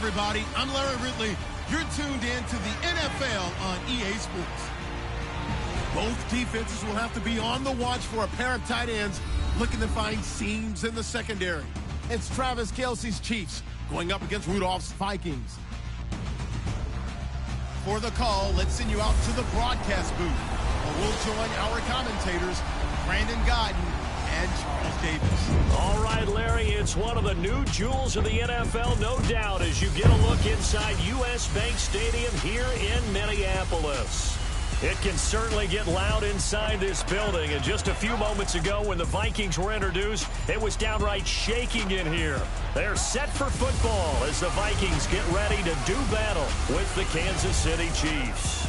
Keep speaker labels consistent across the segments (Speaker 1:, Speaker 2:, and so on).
Speaker 1: everybody. I'm Larry Ridley. You're tuned in to the NFL on EA Sports. Both defenses will have to be on the watch for a pair of tight ends looking to find seams in the secondary. It's Travis Kelce's Chiefs going up against Rudolph's Vikings. For the call, let's send you out to the broadcast booth, where we'll join our commentators, Brandon Godden and Charles Davis.
Speaker 2: All right, Larry, it's one of the new jewels of the NFL, no doubt, as you get a look inside U.S. Bank Stadium here in Minneapolis. It can certainly get loud inside this building, and just a few moments ago when the Vikings were introduced, it was downright shaking in here. They're set for football as the Vikings get ready to do battle with the Kansas City Chiefs.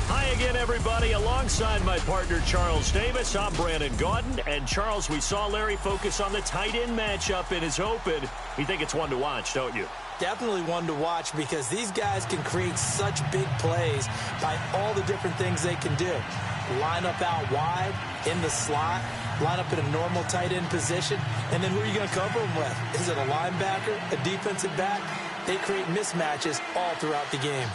Speaker 2: Hi again, everybody. Alongside my partner, Charles Davis, I'm Brandon Gaudin. And, Charles, we saw Larry focus on the tight end matchup in his open. You think it's one to watch, don't you?
Speaker 3: Definitely one to watch because these guys can create such big plays by all the different things they can do. Line up out wide, in the slot, line up in a normal tight end position, and then who are you going to cover them with? Is it a linebacker, a defensive back? They create mismatches all throughout the game.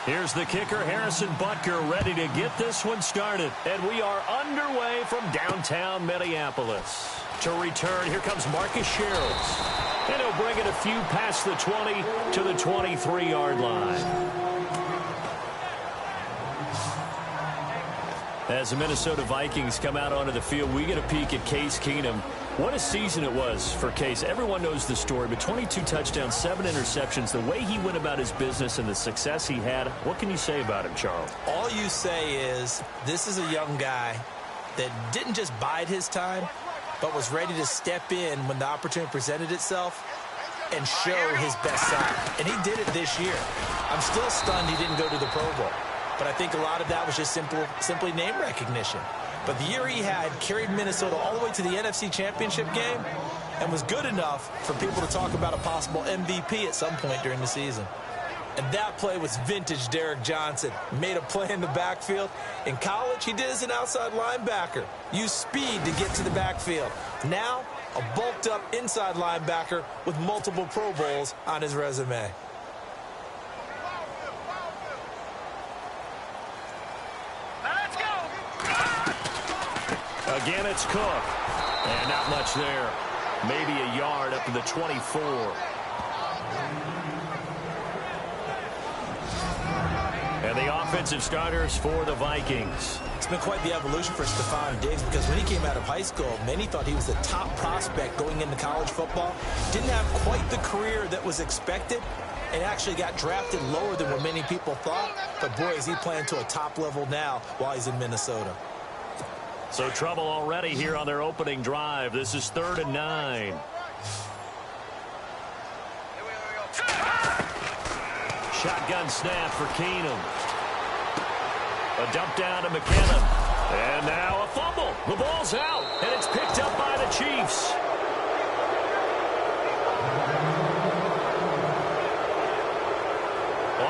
Speaker 2: Here's the kicker, Harrison Butker, ready to get this one started. And we are underway from downtown Minneapolis. To return, here comes Marcus Sherrills. And he'll bring it a few past the 20 to the 23-yard line. As the Minnesota Vikings come out onto the field, we get a peek at Case Keenum. What a season it was for Case. Everyone knows the story, but 22 touchdowns, 7 interceptions. The way he went about his business and the success he had, what can you say about him, Charles?
Speaker 3: All you say is this is a young guy that didn't just bide his time, but was ready to step in when the opportunity presented itself and show his best side. And he did it this year. I'm still stunned he didn't go to the Pro Bowl. But I think a lot of that was just simply name recognition. But the year he had carried Minnesota all the way to the NFC Championship game and was good enough for people to talk about a possible MVP at some point during the season. And that play was vintage Derek Johnson. Made a play in the backfield. In college, he did as an outside linebacker. Used speed to get to the backfield. Now, a bulked-up inside linebacker with multiple Pro Bowls on his resume.
Speaker 2: Again, it's Cook. And not much there. Maybe a yard up to the 24. And the offensive starters for the Vikings.
Speaker 3: It's been quite the evolution for Stephon Diggs because when he came out of high school, many thought he was the top prospect going into college football. Didn't have quite the career that was expected and actually got drafted lower than what many people thought. But, boy, is he playing to a top level now while he's in Minnesota.
Speaker 2: So trouble already here on their opening drive. This is 3rd and 9. Shotgun snap for Keenum. A dump down to McKinnon. And now a fumble. The ball's out, and it's picked up by the Chiefs.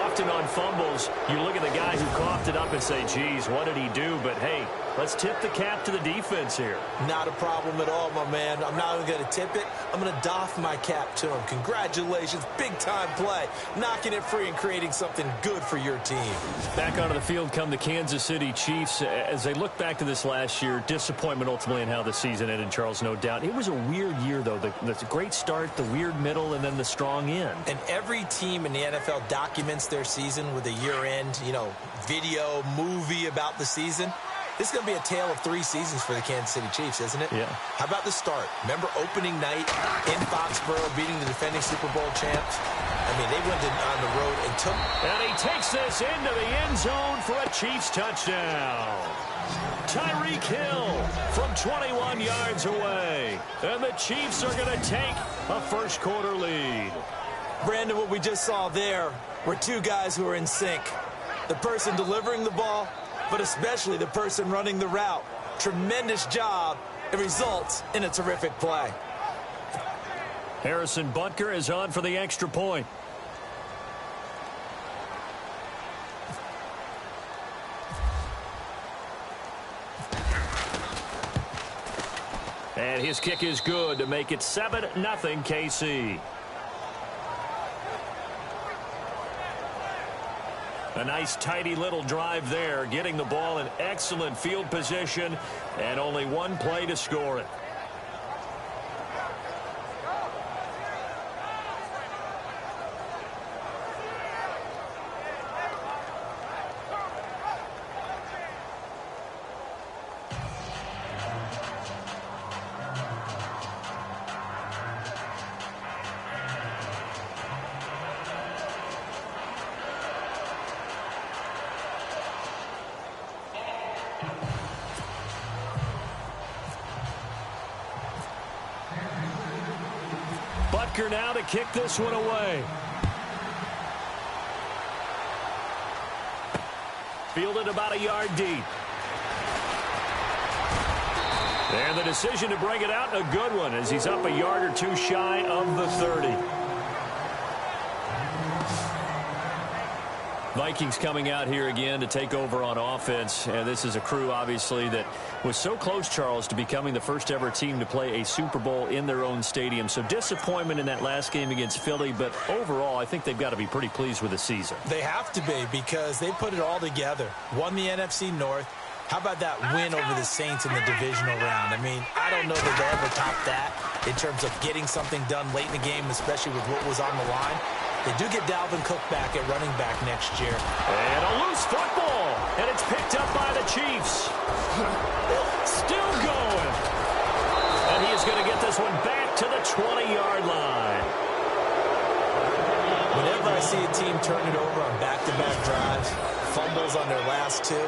Speaker 2: Often on fumbles, you look at the guy who coughed it up and say, geez, what did he do? But, hey, let's tip the cap to the defense here.
Speaker 3: Not a problem at all, my man. I'm not even going to tip it. I'm going to doff my cap to him. Congratulations. Big-time play. Knocking it free and creating something good for your team. Back
Speaker 2: onto the field come the Kansas City Chiefs. As they look back to this last year, disappointment ultimately in how the season ended, Charles, no doubt. It was a weird year, though. The great start, the weird middle, and then the strong end.
Speaker 3: And every team in the NFL documents their season with a year-end, video, movie about the season. This is going to be a tale of 3 seasons for the Kansas City Chiefs, isn't it?
Speaker 2: Yeah.
Speaker 3: How about the start? Remember opening night in Foxborough, beating the defending Super Bowl champs? I mean, they went on the road and took...
Speaker 2: And he takes this into the end zone for a Chiefs touchdown. Tyreek Hill from 21 yards away. And the Chiefs are going to take a first-quarter lead.
Speaker 3: Brandon, what we just saw there were 2 guys who are in sync. The person delivering the ball, but especially the person running the route. Tremendous job. It results in a terrific play.
Speaker 2: Harrison Butker is on for the extra point. And his kick is good to make it 7-0 KC. A nice tidy little drive there, getting the ball in excellent field position, and only one play to score it. Butker now to kick this one away. Fielded about a yard deep. And the decision to bring it out, a good one, as he's up a yard or two shy of the 30. Vikings coming out here again to take over on offense. And this is a crew, obviously, that was so close, Charles, to becoming the first ever team to play a Super Bowl in their own stadium. So disappointment in that last game against Philly, but overall, I think they've got to be pretty pleased with the season.
Speaker 3: They have to be, because they put it all together. Won the NFC North. How about that win over the Saints in the divisional round? I mean, I don't know that they'll ever top that in terms of getting something done late in the game, especially with what was on the line. They do get Dalvin Cook back at running back next year.
Speaker 2: And a loose football. And it's picked up by the Chiefs. Still going. And he is going to get this one back to the 20-yard line.
Speaker 3: Whenever I see a team turn it over on back-to-back drives, fumbles on their last two,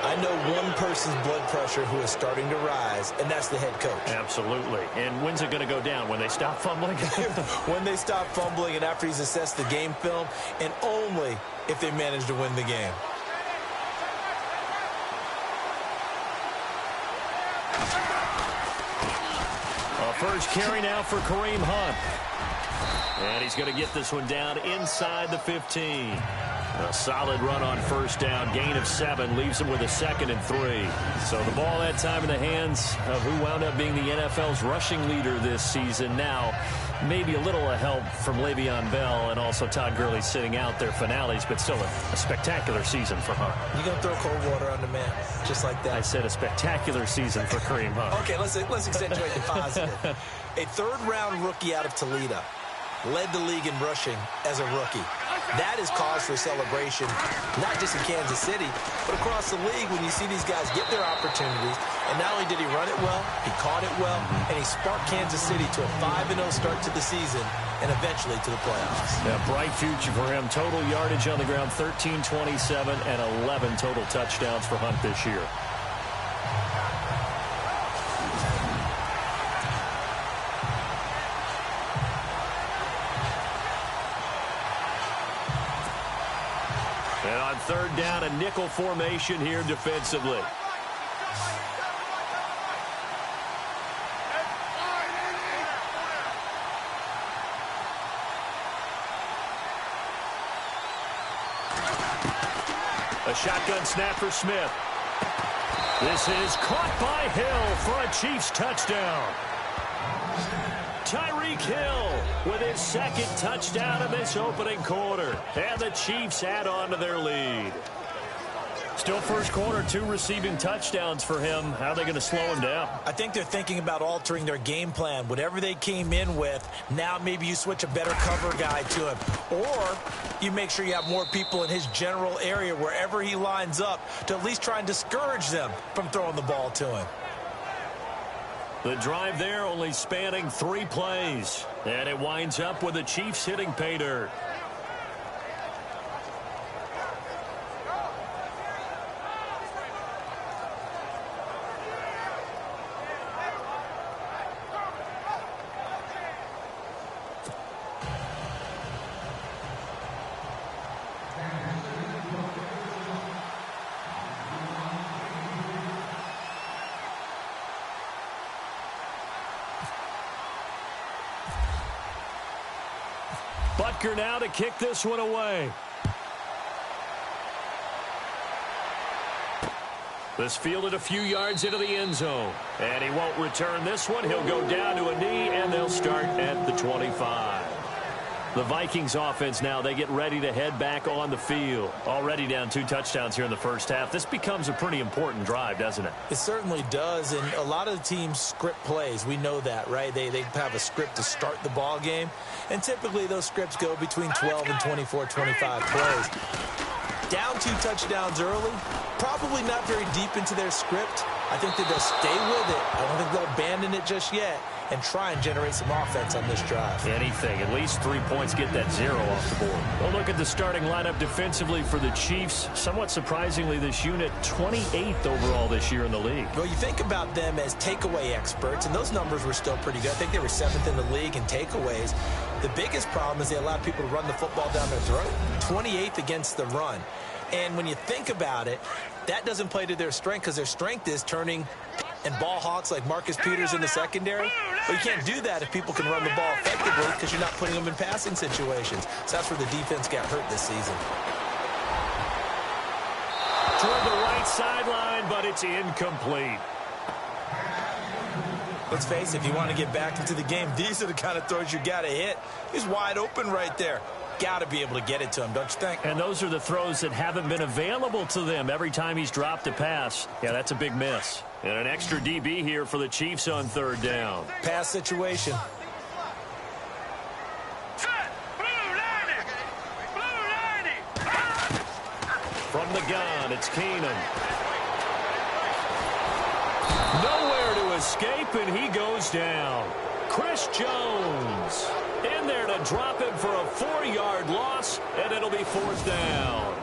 Speaker 3: I know one person's blood pressure who is starting to rise, and that's the head coach.
Speaker 2: Absolutely. And when's it going to go down? When they stop fumbling?
Speaker 3: When they stop fumbling and after he's assessed the game film, and only if they manage to win the game.
Speaker 2: A first carry now for Kareem Hunt. And he's going to get this one down inside the 15. A solid run on first down. Gain of 7 leaves him with a 2nd and 3. So the ball that time in the hands of who wound up being the NFL's rushing leader this season. Now, maybe a little help from Le'Veon Bell and also Todd Gurley sitting out their finales, but still a spectacular season for Hunt.
Speaker 3: You going to throw cold water on the man just like that?
Speaker 2: I said a spectacular season for Kareem Hunt.
Speaker 3: Okay, let's accentuate the positive. A third-round rookie out of Toledo led the league in rushing as a rookie. That is cause for celebration, not just in Kansas City, but across the league when you see these guys get their opportunities. And not only did he run it well, he caught it well, and he sparked Kansas City to a 5-0 start to the season and eventually to the playoffs.
Speaker 2: Yeah, bright future for him. Total yardage on the ground, 1327, and 11 total touchdowns for Hunt this year. And on third down, a nickel formation here defensively. A shotgun snap for Smith. This is caught by Hill for a Chiefs touchdown. Tyreek Hill with his 2nd touchdown of this opening quarter. And the Chiefs add on to their lead. Still first quarter, 2 receiving touchdowns for him. How are they going to slow him down?
Speaker 3: I think they're thinking about altering their game plan. Whatever they came in with, now maybe you switch a better cover guy to him. Or you make sure you have more people in his general area wherever he lines up to at least try and discourage them from throwing the ball to him.
Speaker 2: The drive there only spanning 3 plays. And it winds up with the Chiefs hitting pay dirt. Butker now to kick this one away. This fielded a few yards into the end zone. And he won't return this one. He'll go down to a knee, and they'll start at the 25. The Vikings offense now, they get ready to head back on the field. Already down 2 touchdowns here in the first half. This becomes a pretty important drive, doesn't it?
Speaker 3: It certainly does, and a lot of the teams script plays. We know that, right? They have a script to start the ball game, and typically those scripts go between 12 and 24, 25 plays. Down 2 touchdowns early, probably not very deep into their script. I think that they'll stay with it. I don't think they'll abandon it just yet and try and generate some offense on this drive.
Speaker 2: Anything. At least 3 points, get that 0 off the board. We'll look at the starting lineup defensively for the Chiefs. Somewhat surprisingly, this unit 28th overall this year in the league.
Speaker 3: Well, you think about them as takeaway experts, and those numbers were still pretty good. I think they were 7th in the league in takeaways. The biggest problem is they allowed people to run the football down their throat. 28th against the run. And when you think about it, that doesn't play to their strength because their strength is turning and ball hawks like Marcus Peters in the secondary. But you can't do that if people can run the ball effectively because you're not putting them in passing situations. So that's where the defense got hurt this season.
Speaker 2: Toward the right sideline, but it's incomplete.
Speaker 3: Let's face it, if you want to get back into the game, these are the kind of throws you got to hit. He's wide open right there. Got to be able to get it to him, don't you think?
Speaker 2: And those are the throws that haven't been available to them every time he's dropped a pass. Yeah, that's a big miss. And an extra DB here for the Chiefs on 3rd down.
Speaker 3: Pass situation.
Speaker 2: From the gun, it's Keenan. Nowhere to escape, and he goes down. Chris Jones in there to drop him for a 4-yard loss, and it'll be 4th down.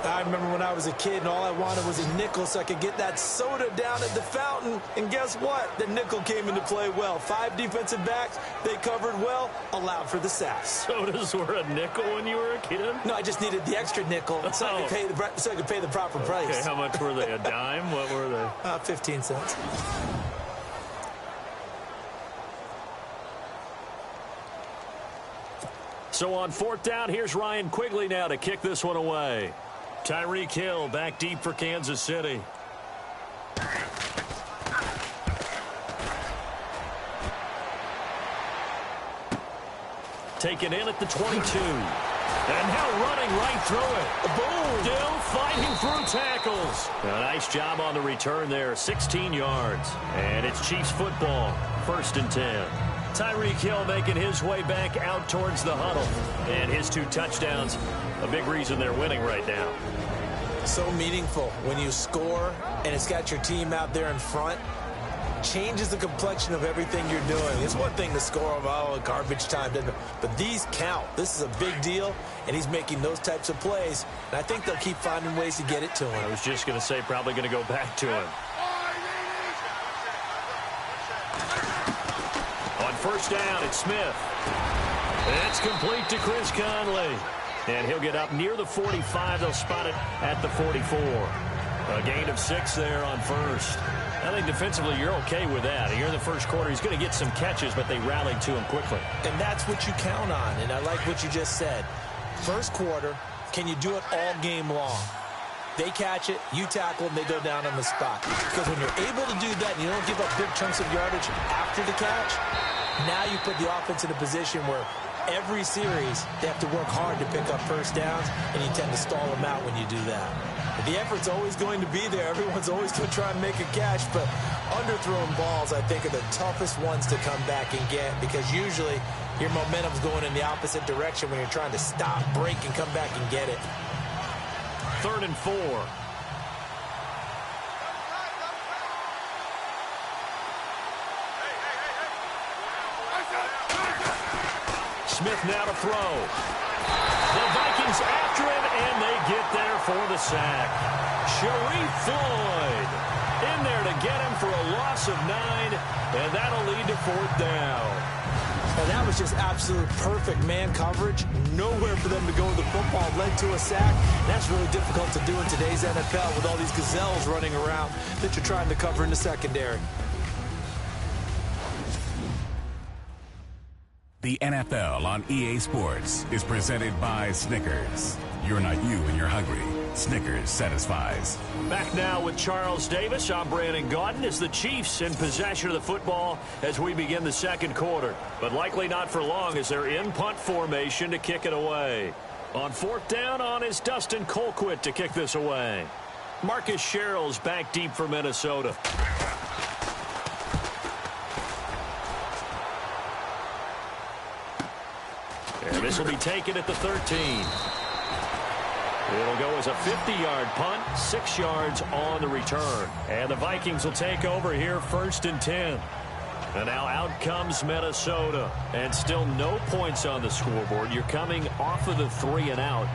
Speaker 3: I remember when I was a kid and all I wanted was a nickel so I could get that soda down at the fountain. And guess what? The nickel came into play well. 5 defensive backs, they covered well, allowed for the sacks.
Speaker 2: Sodas were a nickel when you were a kid?
Speaker 3: No, I just needed the extra nickel so I could pay the proper price.
Speaker 2: Okay, how much were they? A dime? What were they?
Speaker 3: 15 cents.
Speaker 2: So on 4th down, here's Ryan Quigley now to kick this one away. Tyreek Hill back deep for Kansas City. Taken in at the 22. And now running right through it. Boom! Still fighting through tackles. A nice job on the return there. 16 yards. And it's Chiefs football. 1st and 10. Tyreek Hill making his way back out towards the huddle. And his 2 touchdowns, a big reason they're winning right now.
Speaker 3: So meaningful when you score and it's got your team out there in front. Changes the complexion of everything you're doing. It's one thing to score on garbage time, but these count. This is a big deal, and he's making those types of plays. And I think they'll keep finding ways to get it to him.
Speaker 2: I was just going to say probably going to go back to him. On 1st down, it's Smith. It's complete to Chris Conley. And he'll get up near the 45. They'll spot it at the 44. A gain of 6 there on 1st. I think defensively you're okay with that. Here in the first quarter, he's going to get some catches, but they rallied to him quickly.
Speaker 3: And that's what you count on, and I like what you just said. First quarter, can you do it all game long? They catch it, you tackle them, they go down on the spot. Because when you're able to do that and you don't give up big chunks of yardage after the catch, now you put the offense in a position where every series they have to work hard to pick up 1st downs, and you tend to stall them out when you do that. The effort's always going to be there. Everyone's always going to try and make a catch, but underthrown balls, I think, are the toughest ones to come back and get because usually your momentum's going in the opposite direction when you're trying to stop, break, and come back and get it.
Speaker 2: 3rd and 4. Smith now to throw. The Vikings after him, and they get there for the sack. Sharif Floyd in there to get him for a loss of 9, and that'll lead to 4th down.
Speaker 3: And that was just absolute perfect man coverage. Nowhere for them to go with the football. Led to a sack. That's really difficult to do in today's NFL with all these gazelles running around that you're trying to cover in the secondary.
Speaker 4: The NFL on EA Sports is presented by Snickers. You're not you when you're hungry. Snickers satisfies.
Speaker 2: Back now with Charles Davis. I'm Brandon Gaudin as the Chiefs in possession of the football as we begin the second quarter. But likely not for long as they're in punt formation to kick it away. On fourth down on is Dustin Colquitt to kick this away. Marcus Sherrill's back deep for Minnesota. And this will be taken at the 13. It'll go as a 50-yard punt, 6 yards on the return. And the Vikings will take over here 1st and 10. And now out comes Minnesota. And still no points on the scoreboard. You're coming off of the 3 and out.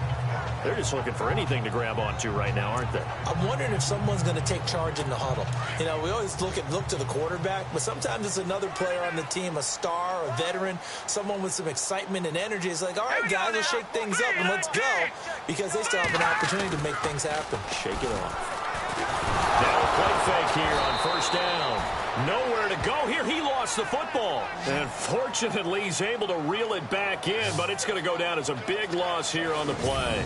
Speaker 2: They're just looking for anything to grab onto right now, aren't they?
Speaker 3: I'm wondering if someone's going to take charge in the huddle. You know, we always look to the quarterback, but sometimes it's another player on the team, a star, a veteran, someone with some excitement and energy. It's like, all right, guys, let's shake things up and let's go, because they still have an opportunity to make things happen.
Speaker 2: Shake it off. Now a play fake here on 1st down. Nowhere to go here. He lost the football. And fortunately, he's able to reel it back in, but it's going to go down as a big loss here on the play.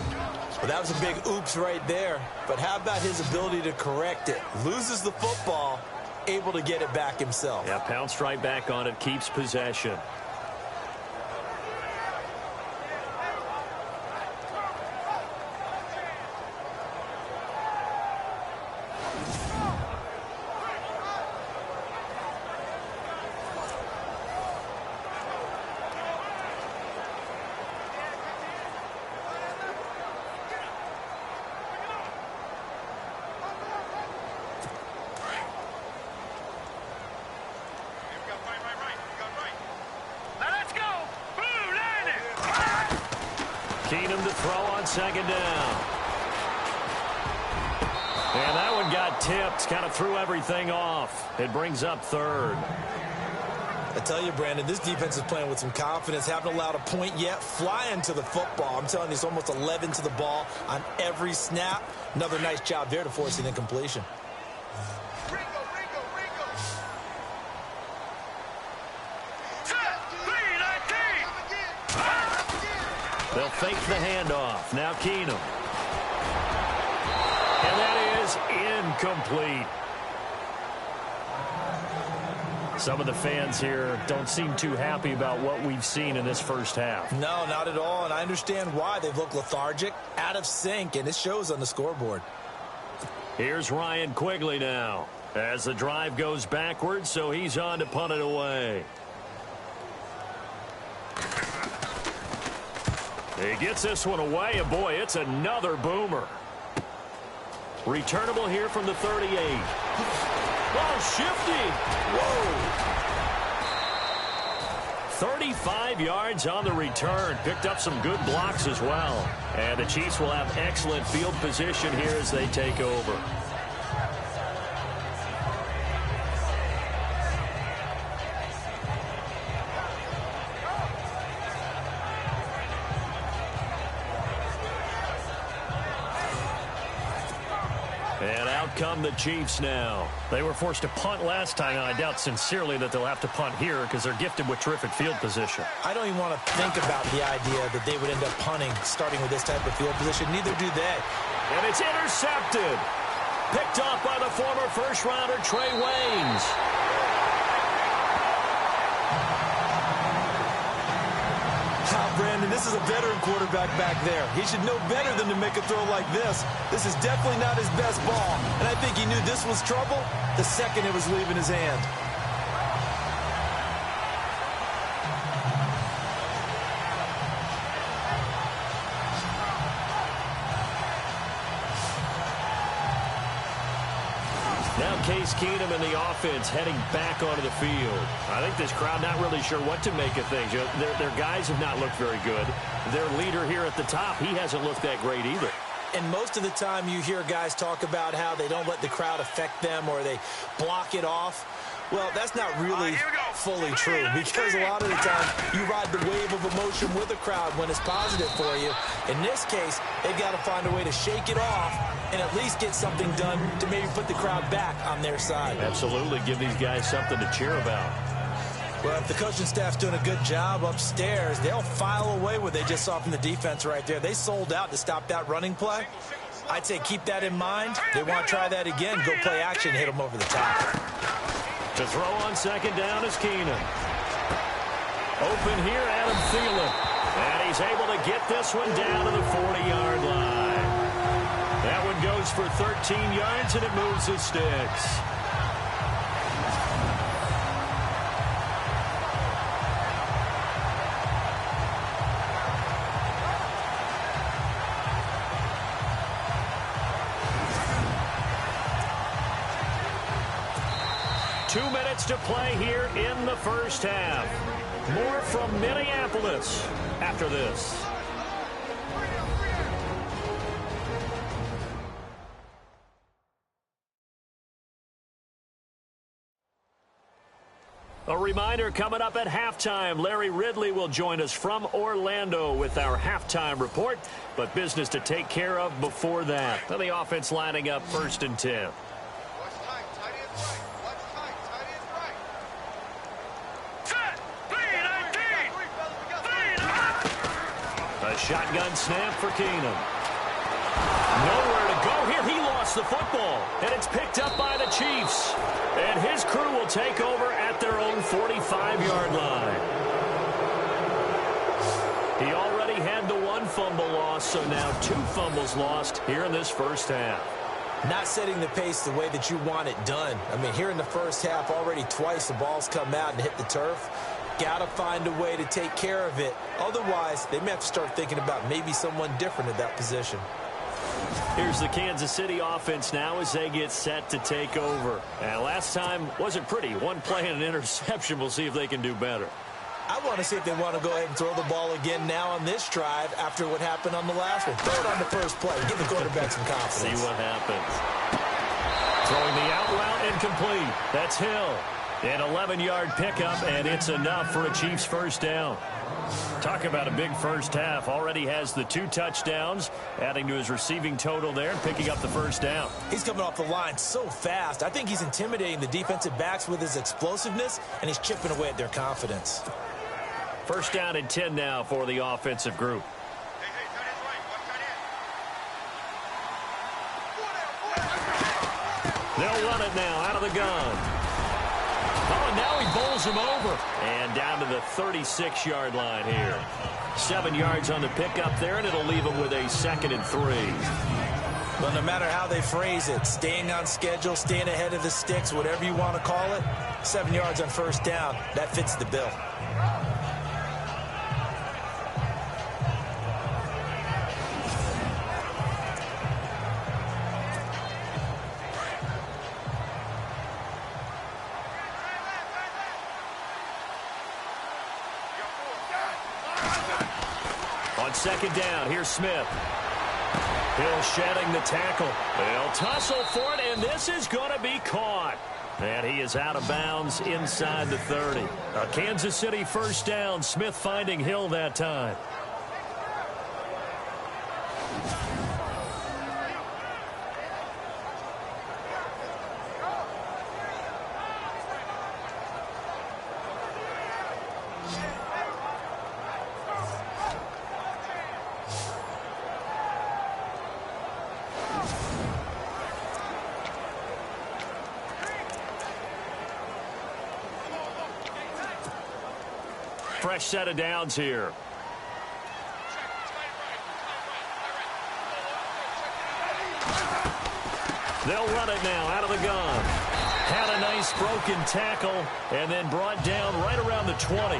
Speaker 3: Well, that was a big oops right there. But how about his ability to correct it? Loses the football, able to get it back himself.
Speaker 2: Yeah, pounced right back on it, keeps possession. Keenum to throw on 2nd down. And that one got tipped, kind of threw everything off. It brings up 3rd.
Speaker 3: I tell you, Brandon, this defense is playing with some confidence. Haven't allowed a point yet. Flying to the football. I'm telling you, it's almost 11 to the ball on every snap. Another nice job there to force an incompletion.
Speaker 2: They'll fake the handoff. Now Keenum. And that is incomplete. Some of the fans here don't seem too happy about what we've seen in this first half.
Speaker 3: No, not at all, and I understand why. They've looked lethargic, out of sync, and it shows on the scoreboard.
Speaker 2: Here's Ryan Quigley now as the drive goes backwards, so he's on to punt it away. He gets this one away, and boy, it's another boomer. Returnable here from the 38. Oh, shifty. Whoa. 35 yards on the return. Picked up some good blocks as well. And the Chiefs will have excellent field position here as they take over. And out come the Chiefs now. They were forced to punt last time, and I doubt sincerely that they'll have to punt here because they're gifted with terrific field position.
Speaker 3: I don't even want to think about the idea that they would end up punting starting with this type of field position. Neither do they.
Speaker 2: And it's intercepted. Picked off by the former first-rounder Trey Waynes.
Speaker 3: Brandon, this is a veteran quarterback back there. He should know better than to make a throw like this. This is definitely not his best ball. And I think he knew this was trouble the second it was leaving his hand.
Speaker 2: Now Case Keenum and the offense heading back onto the field. I think this crowd not really sure what to make of things. Their guys have not looked very good. Their leader here at the top, he hasn't looked that great either.
Speaker 3: And most of the time you hear guys talk about how they don't let the crowd affect them or they block it off. Well, that's not really fully true because a lot of the time you ride the wave of emotion with a crowd when it's positive for you. In this case, they've got to find a way to shake it off and at least get something done to maybe put the crowd back on their side.
Speaker 2: Absolutely. Give these guys something to cheer about.
Speaker 3: Well, if the coaching staff's doing a good job upstairs, they'll file away what they just saw from the defense right there. They sold out to stop that running play. I'd say keep that in mind. They want to try that again. Go play action, hit them over the top.
Speaker 2: To throw on second down is Keenum. Open here, Adam Thielen. And he's able to get this one down to the 40-yard line. That one goes for 13 yards, and it moves the sticks. To play here in the first half. More from Minneapolis after this. A reminder coming up at halftime. Larry Ridley will join us from Orlando with our halftime report, but business to take care of before that. And the offense lining up 1st and 10. Shotgun snap for Keenum. Nowhere to go here. He lost the football, and it's picked up by the Chiefs. And his crew will take over at their own 45-yard line. He already had the 1 fumble loss, so now 2 fumbles lost here in this first half.
Speaker 3: Not setting the pace the way that you want it done. I mean, here in the first half, already twice the ball's come out and hit the turf. Got to find a way to take care of it. Otherwise, they may have to start thinking about maybe someone different at that position.
Speaker 2: Here's the Kansas City offense now as they get set to take over. And last time wasn't pretty. 1 play and an interception. We'll see if they can do better.
Speaker 3: I want to see if they want to go ahead and throw the ball again now on this drive after what happened on the last one. Throw it on the first play. Give the quarterback some confidence.
Speaker 2: See what happens. Throwing the out route incomplete. That's Hill. An 11-yard pickup, and it's enough for a Chiefs first down. Talk about a big first half. Already has the 2 touchdowns, adding to his receiving total there and picking up the first down.
Speaker 3: He's coming off the line so fast. I think he's intimidating the defensive backs with his explosiveness, and he's chipping away at their confidence.
Speaker 2: First down and 10 now for the offensive group. They'll run it now out of the gun. Oh, and now he bowls him over. And down to the 36-yard line here. 7 yards on the pickup there, and it'll leave him with a 2nd and 3.
Speaker 3: Well, no matter how they phrase it, staying on schedule, staying ahead of the sticks, whatever you want to call it, 7 yards on first down, that fits the bill.
Speaker 2: On second down, here's Smith. Hill shedding the tackle. They'll tussle for it, and this is going to be caught. And he is out of bounds inside the 30. A Kansas City first down. Smith finding Hill that time. Fresh set of downs here. They'll run it now out of the gun. Had a nice broken tackle and then brought down right around the 20.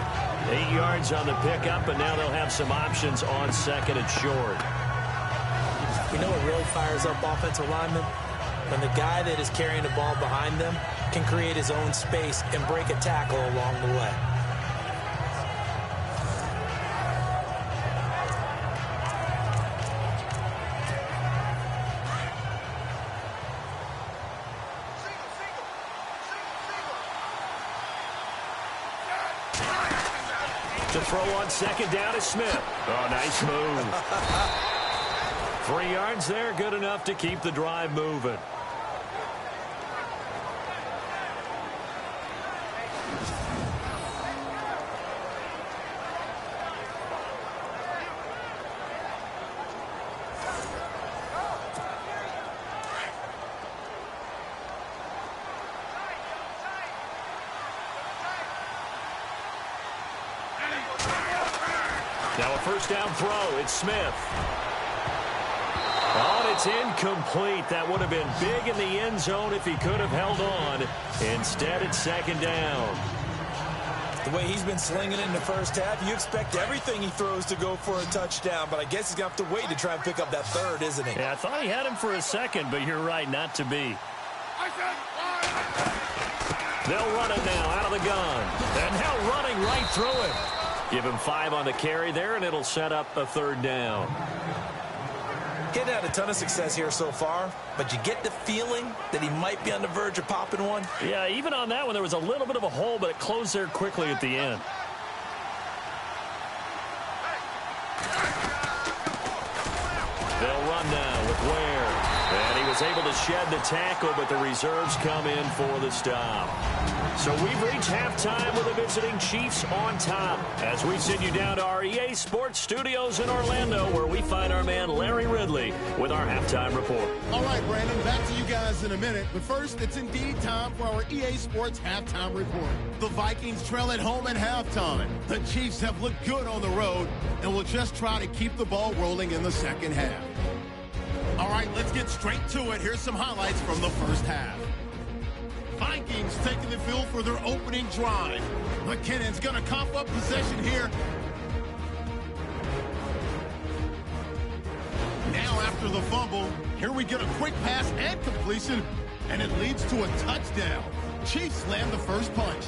Speaker 2: 8 yards on the pickup, and now they'll have some options on second and short.
Speaker 3: You know what really fires up offensive linemen? When the guy that is carrying the ball behind them can create his own space and break a tackle along the way.
Speaker 2: To throw on second down is Smith. Oh, nice move. 3 yards there, good enough to keep the drive moving. Now a first down throw. It's Smith. Oh, and it's incomplete. That would have been big in the end zone if he could have held on. Instead, it's second down.
Speaker 3: The way he's been slinging it in the first half, you expect everything he throws to go for a touchdown, but I guess he's going to have to wait to try and pick up that third, isn't he?
Speaker 2: Yeah, I thought he had him for a second, but you're right, not to be. They'll run it now out of the gun. And now running right through him. Give him 5 on the carry there, and it'll set up a third down.
Speaker 3: He hadn't had a ton of success here so far, but you get the feeling that he might be on the verge of popping one.
Speaker 2: Yeah, even on that one, there was a little bit of a hole, but it closed there quickly at the end. They'll run now with Ware. And he was able to shed the tackle, but the reserves come in for the stop. So we've reached halftime with the visiting Chiefs on top as we send you down to our EA Sports Studios in Orlando, where we find our man Larry Ridley with our halftime report.
Speaker 1: All right, Brandon, back to you guys in a minute. But first, it's indeed time for our EA Sports halftime report. The Vikings trail at home at halftime. The Chiefs have looked good on the road and will just try to keep the ball rolling in the second half. All right, let's get straight to it. Here's some highlights from the first half. Vikings taking the field for their opening drive. McKinnon's going to cough up possession here. Now after the fumble, here we get a quick pass and completion, and it leads to a touchdown. Chiefs land the first punch.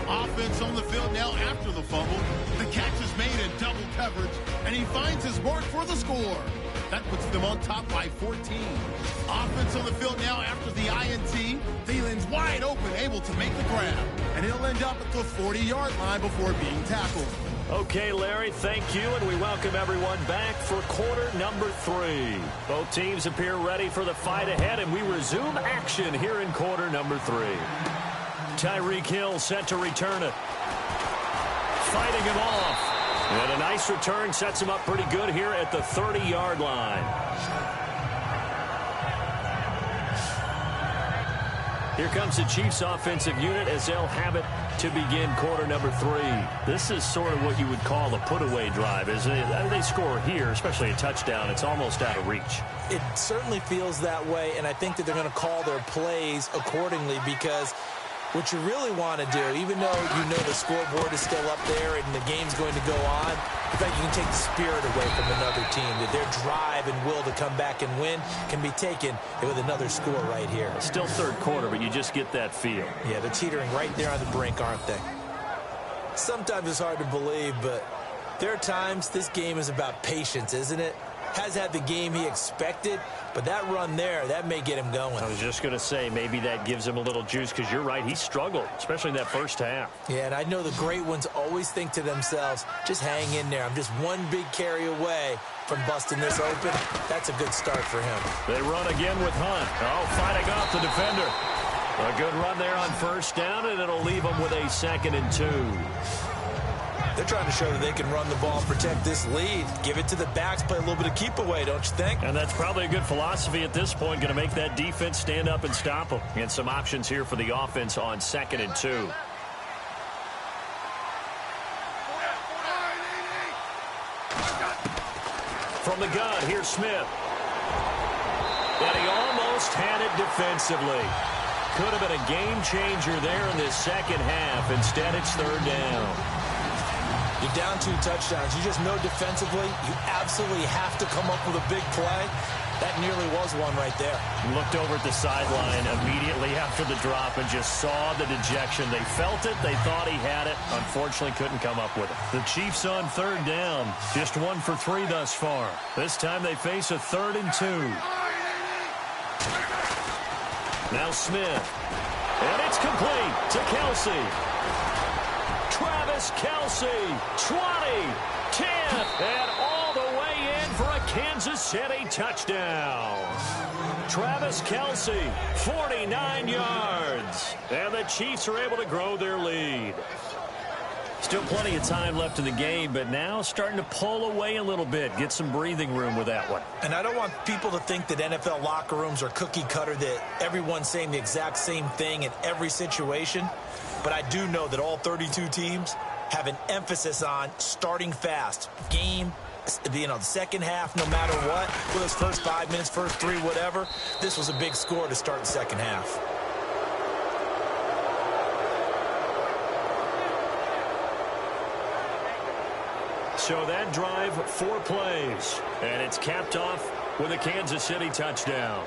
Speaker 1: Offense on the field now after the fumble. The catch is made in double coverage, and he finds his mark for the score. That puts them on top by 14. Offense on the field now after the INT. Thielen's wide open, able to make the grab. And he'll end up at the 40-yard line before being tackled.
Speaker 2: Okay, Larry, thank you, and we welcome everyone back for quarter number 3. Both teams appear ready for the fight ahead, and we resume action here in quarter number 3. Tyreek Hill set to return it. Fighting him off. And a nice return sets him up pretty good here at the 30-yard line. Here comes the Chiefs offensive unit as they'll have it to begin quarter number 3. This is sort of what you would call a put-away drive, isn't it? They score here, especially a touchdown. It's almost out of reach.
Speaker 3: It certainly feels that way, and I think that they're going to call their plays accordingly because what you really want to do, even though you know the scoreboard is still up there and the game's going to go on, in fact, you can take the spirit away from another team. That their drive and will to come back and win can be taken with another score right here.
Speaker 2: Still third quarter, but you just get that feel.
Speaker 3: Yeah, they're teetering right there on the brink, aren't they? Sometimes it's hard to believe, but there are times this game is about patience, isn't it? Has had the game he expected, but that run there, that may get him going.
Speaker 2: I was just going to say, maybe that gives him a little juice, because you're right, he struggled, especially in that first half.
Speaker 3: Yeah, and I know the great ones always think to themselves, just hang in there. I'm just one big carry away from busting this open. That's a good start for him.
Speaker 2: They run again with Hunt. Oh, fighting off the defender. A good run there on first down, and it'll leave them with a 2nd and 2.
Speaker 3: They're trying to show that they can run the ball and protect this lead. Give it to the backs, play a little bit of keep away, don't you think?
Speaker 2: And that's probably a good philosophy at this point, going to make that defense stand up and stop them. And some options here for the offense on 2nd and 2. From the gun, here's Smith. And he almost had it defensively. Could have been a game changer there in this second half. Instead, it's 3rd down.
Speaker 3: You're down 2 touchdowns. You just know defensively you absolutely have to come up with a big play. That nearly was one right there.
Speaker 2: Looked over at the sideline immediately after the drop and just saw the dejection. They felt it. They thought he had it. Unfortunately, couldn't come up with it. The Chiefs on 3rd down. Just 1 for 3 thus far. This time they face a 3rd and 2. Now Smith. And it's complete to Kelsey. Travis Kelsey, 20, 10, and all the way in for a Kansas City touchdown. Travis Kelsey, 49 yards. And the Chiefs are able to grow their lead. Still plenty of time left in the game, but now starting to pull away a little bit. Get some breathing room with that one.
Speaker 3: And I don't want people to think that NFL locker rooms are cookie cutter, that everyone's saying the exact same thing in every situation. But I do know that all 32 teams have an emphasis on starting fast. Game, the second half, no matter what. Whether it's first 5 minutes, first 3, whatever. This was a big score to start the second half.
Speaker 2: So that drive, 4 plays. And it's capped off with a Kansas City touchdown.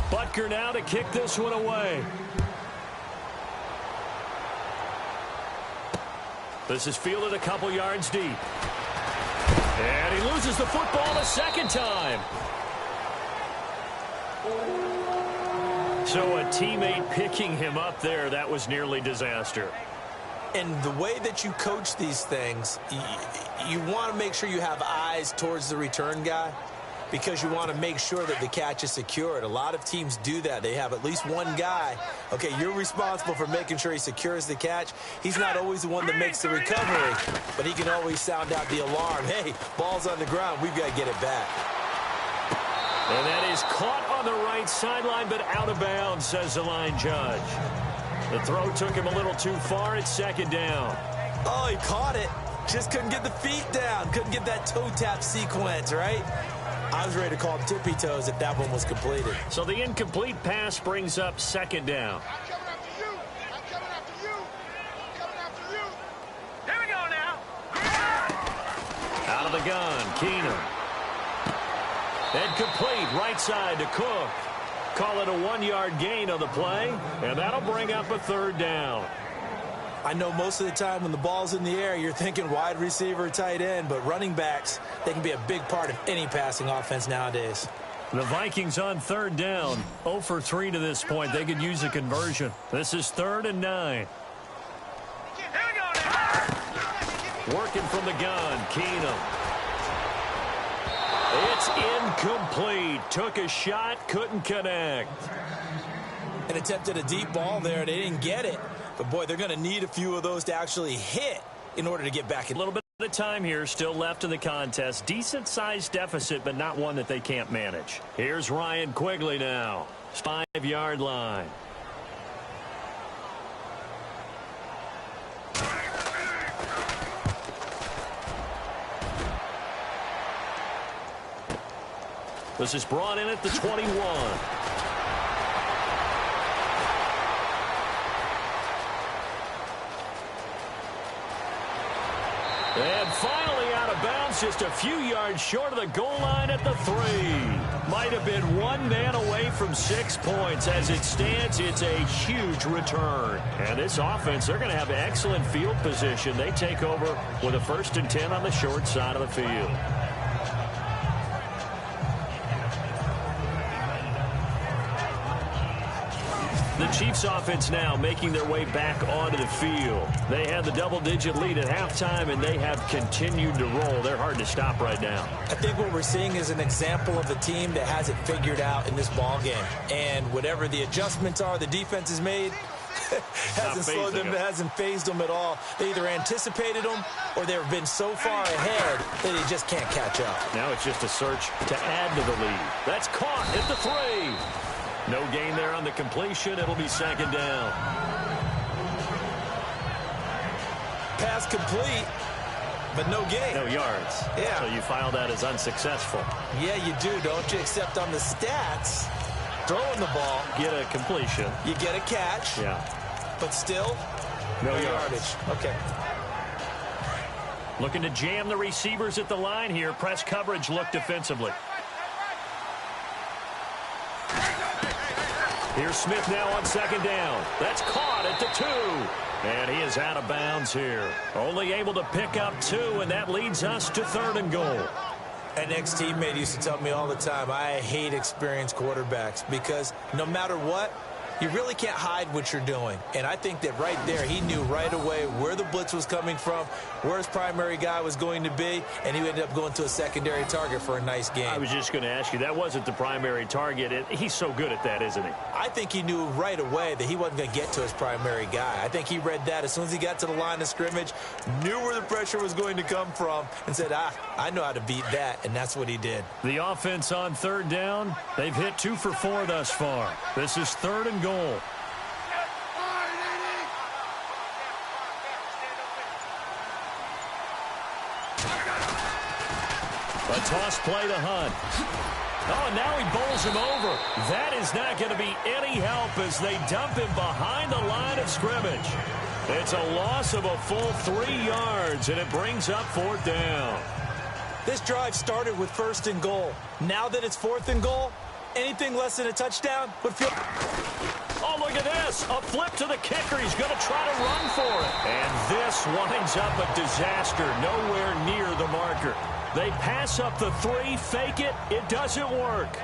Speaker 2: Butker now to kick this one away. This is fielded a couple yards deep. And he loses the football a second time. So a teammate picking him up there, that was nearly disaster.
Speaker 3: And the way that you coach these things, you want to make sure you have eyes towards the return guy, because you want to make sure that the catch is secured. A lot of teams do that. They have at least one guy. Okay, you're responsible for making sure he secures the catch. He's not always the one that makes the recovery, but he can always sound out the alarm. Hey, ball's on the ground. We've got to get it back.
Speaker 2: And that is caught on the right sideline, but out of bounds, says the line judge. The throw took him a little too far. It's second down.
Speaker 3: Oh, he caught it. Just couldn't get the feet down. Couldn't get that toe tap sequence, right? I was ready to call him tippy toes if that one was completed.
Speaker 2: So the incomplete pass brings up second down.
Speaker 5: I'm coming after you. I'm coming after you. I'm coming after you. Here we go now.
Speaker 2: Out of the gun, Keenum. And complete right side to Cook. Call it a 1-yard gain on the play, and that'll bring up a third down.
Speaker 3: I know most of the time when the ball's in the air, you're thinking wide receiver, tight end, but running backs, they can be a big part of any passing offense nowadays.
Speaker 2: The Vikings on third down, 0 for 3 to this point. They could use a conversion. This is 3rd and 9.
Speaker 5: Here we go now.
Speaker 2: Working from the gun, Keenum. It's incomplete. Took a shot, couldn't connect.
Speaker 3: And attempted a deep ball there. They didn't get it. But, boy, they're going to need a few of those to actually hit in order to get back.
Speaker 2: A little bit of time here still left in the contest. Decent-sized deficit, but not one that they can't manage. Here's Ryan Quigley now. 5-yard line. This is brought in at the 21. And finally out of bounds, just a few yards short of the goal line at the 3. Might have been one man away from 6 points. As it stands, it's a huge return. And this offense, they're going to have excellent field position. They take over with a 1st and 10 on the short side of the field. The Chiefs offense now making their way back onto the field. They had the double-digit lead at halftime, and they have continued to roll. They're hard to stop right now.
Speaker 3: I think what we're seeing is an example of a team that has it figured out in this ball game. And whatever the adjustments are the defense has made, hasn't slowed them, hasn't phased them at all. They either anticipated them or they've been so far ahead that they just can't catch up.
Speaker 2: Now it's just a search to add to the lead. That's caught at the 3. No gain there on the completion. It'll be 2nd down.
Speaker 3: Pass complete, but no gain.
Speaker 2: No yards.
Speaker 3: Yeah.
Speaker 2: So you file that as unsuccessful.
Speaker 3: Yeah, you do, don't you? Except on the stats, throwing the ball.
Speaker 2: Get a completion.
Speaker 3: You get a catch.
Speaker 2: Yeah.
Speaker 3: But still,
Speaker 2: no
Speaker 3: yardage. Okay.
Speaker 2: Looking to jam the receivers at the line here. Press coverage look defensively. Here's Smith now on 2nd down. That's caught at the 2. And he is out of bounds here. Only able to pick up 2, and that leads us to 3rd and goal.
Speaker 3: An ex-teammate used to tell me all the time, I hate experienced quarterbacks because no matter what, You really can't hide what you're doing. And I think that right there, he knew right away where the blitz was coming from, where his primary guy was going to be, and he ended up going to a secondary target for a nice game.
Speaker 2: I was just going to ask you, that wasn't the primary target. He's so good at that, isn't he?
Speaker 3: I think he knew right away that he wasn't going to get to his primary guy. I think he read that as soon as he got to the line of scrimmage, knew where the pressure was going to come from, and said, I know how to beat that, and that's what he did.
Speaker 2: The offense on third down, they've hit 2 for 4 thus far. This is 3rd and goal. A toss play to Hunt. Oh, now he bowls him over. That is not going to be any help as they dump him behind the line of scrimmage. It's a loss of a full 3 yards, and it brings up 4th down.
Speaker 3: This drive started with 1st and goal. Now that it's 4th and goal, anything less than a touchdown would feel...
Speaker 2: Oh, look at this. A flip to the kicker. He's going to try to run for it. And this winds up a disaster nowhere near the marker. They pass up the 3, fake it. It doesn't work.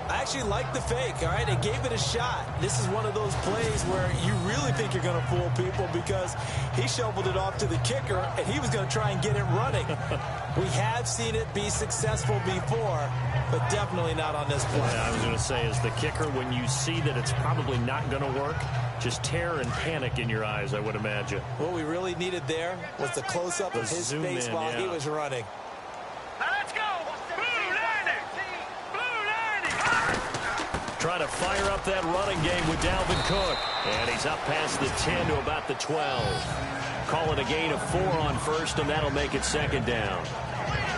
Speaker 3: I actually like the fake, all right? They gave it a shot. This is one of those plays where you really think you're going to fool people because he shoveled it off to the kicker, and he was going to try and get it running. We have seen it be successful before, but definitely not on this play.
Speaker 2: Yeah, I was going to say, as the kicker, when you see that it's probably not going to work, just terror and panic in your eyes, I would imagine.
Speaker 3: What we really needed there was the close-up of his face while he was running.
Speaker 5: Let's go! Blue 90! Blue 90!
Speaker 2: Trying to fire up that running game with Dalvin Cook. And he's up past the 10 to about the 12. Call it a gain of 4 on first, and that'll make it 2nd down.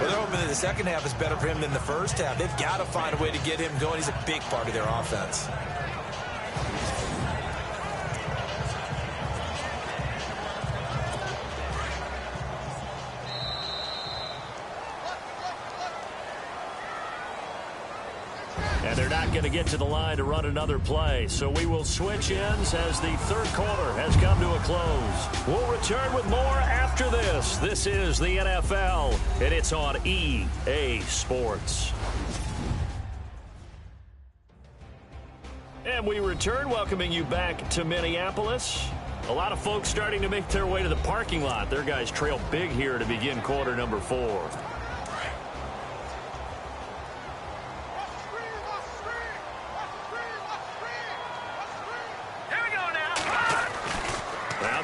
Speaker 3: Well, they're hoping that the second half is better for him than the first half. They've got to find a way to get him going. He's a big part of their offense.
Speaker 2: And they're not going to get to the line to run another play. So we will switch ends as the 3rd quarter has come to a close. We'll return with more after this. This is the NFL, and it's on EA Sports. And we return, welcoming you back to Minneapolis. A lot of folks starting to make their way to the parking lot. Their guys trail big here to begin quarter number 4.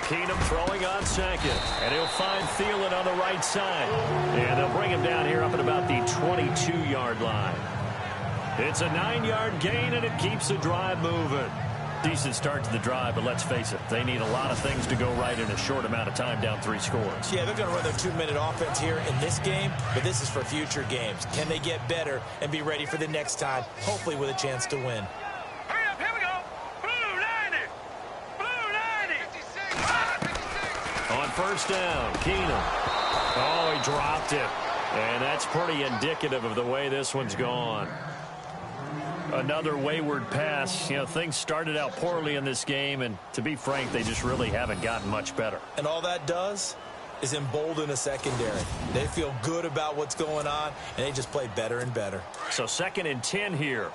Speaker 2: Keenum throwing on 2nd, and he'll find Thielen on the right side. And they'll bring him down here up at about the 22-yard line. It's a 9-yard gain, and it keeps the drive moving. Decent start to the drive, but let's face it, they need a lot of things to go right in a short amount of time, down 3 scores.
Speaker 3: Yeah, they're going to run their 2-minute offense here in this game, but this is for future games. Can they get better and be ready for the next time, hopefully with a chance to win?
Speaker 2: On 1st down, Keenum. Oh, he dropped it. And that's pretty indicative of the way this one's gone. Another wayward pass. You know, things started out poorly in this game, and to be frank, they just really haven't gotten much better.
Speaker 3: And all that does is embolden a secondary. They feel good about what's going on, and they just play better and better.
Speaker 2: So 2nd and 10 here.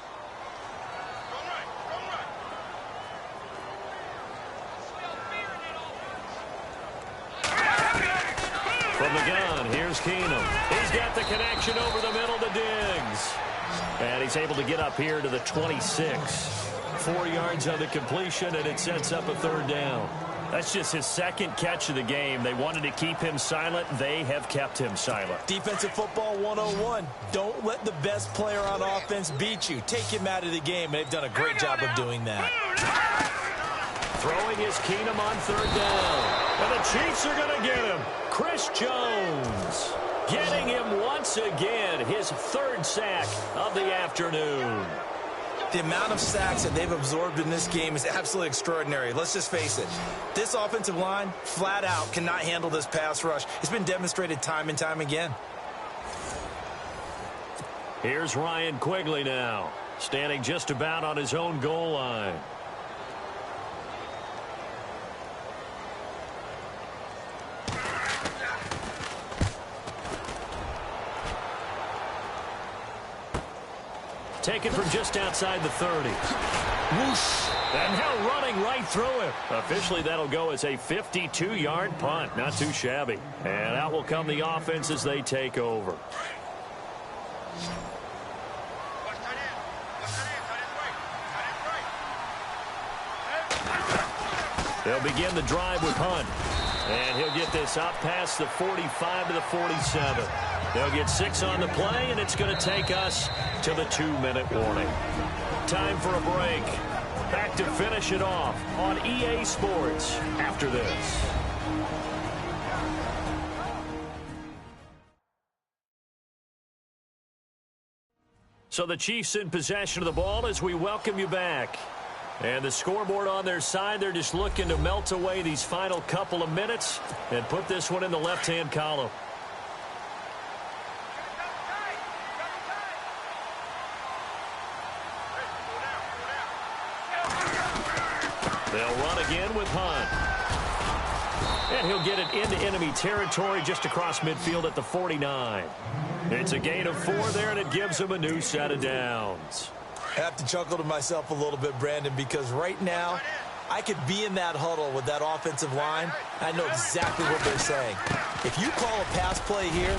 Speaker 2: From the gun, here's Keenum. He's got the connection over the middle to Diggs. And he's able to get up here to the 26. 4 yards on the completion, and it sets up a 3rd down. That's just his 2nd catch of the game. They wanted to keep him silent. They have kept him silent.
Speaker 3: Defensive football 101. Don't let the best player on offense beat you. Take him out of the game, and they've done a great job of doing that.
Speaker 2: Throwing is Keenum on 3rd down. And the Chiefs are going to get him. Chris Jones getting him once again, his 3rd sack of the afternoon.
Speaker 3: The amount of sacks that they've absorbed in this game is absolutely extraordinary. Let's just face it. This offensive line, flat out, cannot handle this pass rush. It's been demonstrated time and time again.
Speaker 2: Here's Ryan Quigley now, standing just about on his own goal line. Taken from just outside the 30. Whoosh. And now running right through it. Officially, that'll go as a 52-yard punt. Not too shabby. And out will come the offense as they take over. They'll begin the drive with Hunt. And he'll get this up past the 45 to the 47. They'll get 6 on the play, and it's going to take us to the 2-minute warning. Time for a break. Back to finish it off on EA Sports after this. So the Chiefs in possession of the ball as we welcome you back. And the scoreboard on their side, they're just looking to melt away these final couple of minutes and put this one in the left-hand column. They'll run again with Hunt. And he'll get it into enemy territory just across midfield at the 49. It's a gain of 4 there, and it gives him a new set of downs.
Speaker 3: I have to chuckle to myself a little bit, Brandon, because right now I could be in that huddle with that offensive line. I know exactly what they're saying. If you call a pass play here,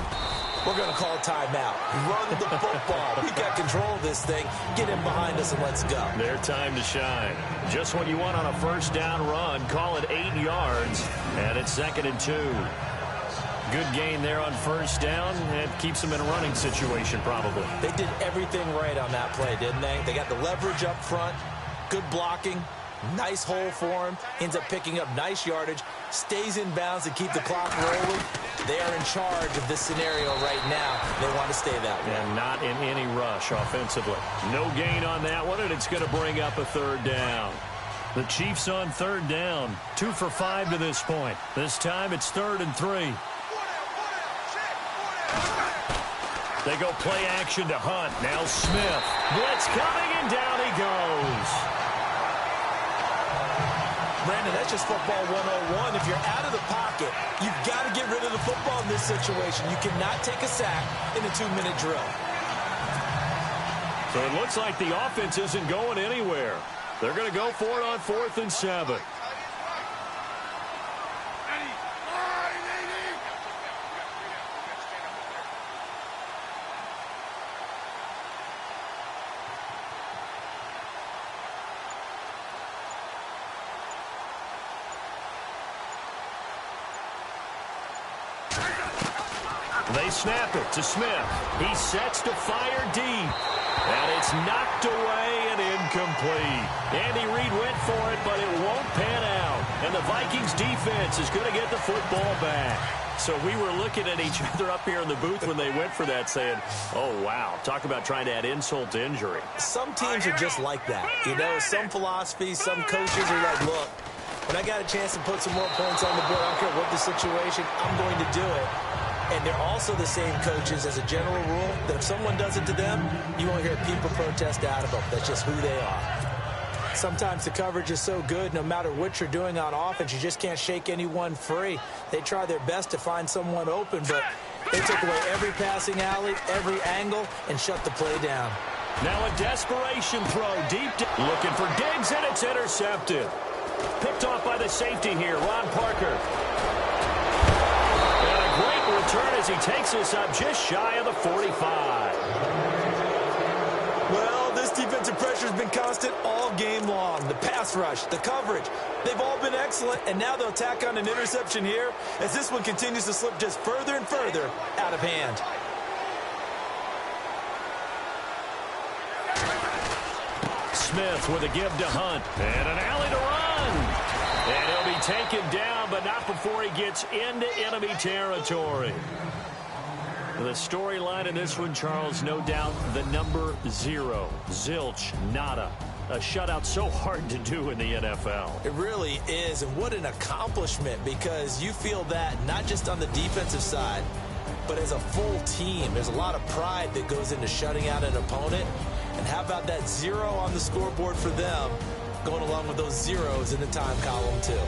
Speaker 3: we're going to call a timeout. Run the football. We got control of this thing. Get in behind us and let's go.
Speaker 2: Their time to shine. Just when you want on a first down run, call it 8 yards, and it's 2nd and 2. Good gain there on first down, and keeps them in a running situation probably.
Speaker 3: They did everything right on that play, didn't they? They got the leverage up front, good blocking, nice hole for him, ends up picking up nice yardage, stays in bounds to keep the clock rolling. They are in charge of this scenario right now. They want to stay that way.
Speaker 2: And not in any rush offensively. No gain on that one, and it's going to bring up a 3rd down. The Chiefs on 3rd down, 2 for 5 to this point. This time it's 3rd and 3. They go play action to Hunt. Now Smith. Blitz coming, and down he goes.
Speaker 3: Brandon, that's just football 101. If you're out of the pocket, you've got to get rid of the football in this situation. You cannot take a sack in a 2-minute drill.
Speaker 2: So it looks like the offense isn't going anywhere. They're going to go for it on 4th and 7. They snap it to Smith. He sets to fire deep. And it's knocked away and incomplete. Andy Reid went for it, but it won't pan out. And the Vikings defense is going to get the football back. So we were looking at each other up here in the booth when they went for that, saying, oh, wow, talk about trying to add insult to injury.
Speaker 3: Some teams are just like that. You know, some philosophies, some coaches are like, look, when I got a chance to put some more points on the board, I don't care what the situation, I'm going to do it. And they're also the same coaches, as a general rule, that if someone does it to them, you won't hear people protest out of them. That's just who they are. Sometimes the coverage is so good, no matter what you're doing on offense, you just can't shake anyone free. They try their best to find someone open, but they took away every passing alley, every angle, and shut the play down.
Speaker 2: Now a desperation throw deep. Looking for Diggs, and it's intercepted. Picked off by the safety here, Ron Parker. Great return as he takes us up just shy of the 45.
Speaker 3: Well, this defensive pressure has been constant all game long. The pass rush, the coverage, they've all been excellent, and now they'll tack on an interception here as this one continues to slip just further and further out of hand.
Speaker 2: Smith with a give to Hunt, and an alley to run. And he'll be taken down, but not before he gets into enemy territory. The storyline in this one, Charles, no doubt the number 0. Zilch, nada. A shutout so hard to do in the NFL.
Speaker 3: It really is, and what an accomplishment, because you feel that not just on the defensive side, but as a full team. There's a lot of pride that goes into shutting out an opponent. And how about that 0 on the scoreboard for them, going along with those zeros in the time column, too.